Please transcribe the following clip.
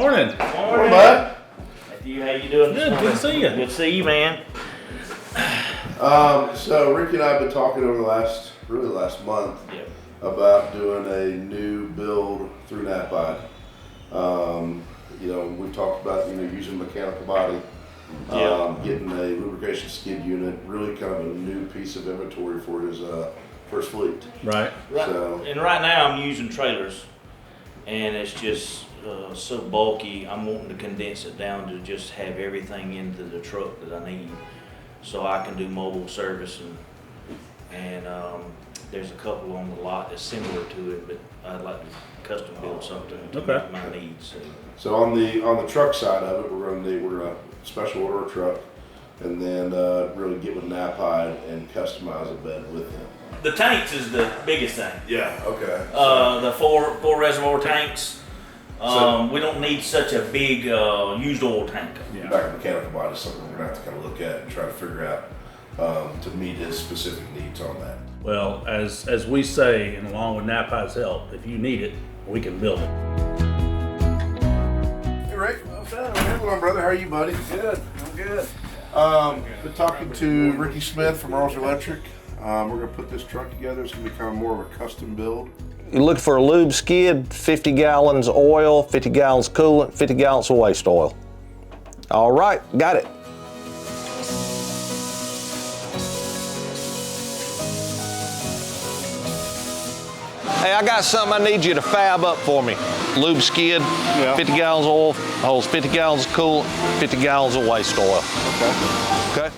Morning. Morning, bud. How you doing? Good to see you. Good to see you, man. So Ricky and I have been talking over the last month about doing a new build through Knapheide. We've talked about using mechanical body, getting a lubrication skid unit, really kind of a new piece of inventory for his first fleet. Right. So, And right now I'm using trailers, and it's just so bulky. I'm wanting to condense it down to just have everything into the truck that I need, so I can do mobile service and there's a couple on the lot that's similar to it, but I'd like to custom build something to meet my needs. So on the truck side of it, we're gonna special order a truck, and then really get with Knapheide and customize a bed with them. The tanks is the biggest thing. Yeah. Okay. The four reservoir tanks. We don't need such a big used oil tank. Yeah. Back mechanical body is something we're gonna have to kind of look at and try to figure out to meet his specific needs on that. Well, as we say, and along with Knapheide's help, if you need it, we can build it. Hey Rick, what's going on, brother? How are you, buddy? Good, I'm good. Been talking to Ricky Smith from Earls Electric. We're gonna put this truck together. It's gonna be kind of more of a custom build. You look for a lube skid, 50 gallons oil, 50 gallons coolant, 50 gallons of waste oil. All right, got it. Hey, I got something I need you to fab up for me. Lube skid, 50 gallons of oil, holds 50 gallons of coolant, 50 gallons of waste oil. Okay. Okay?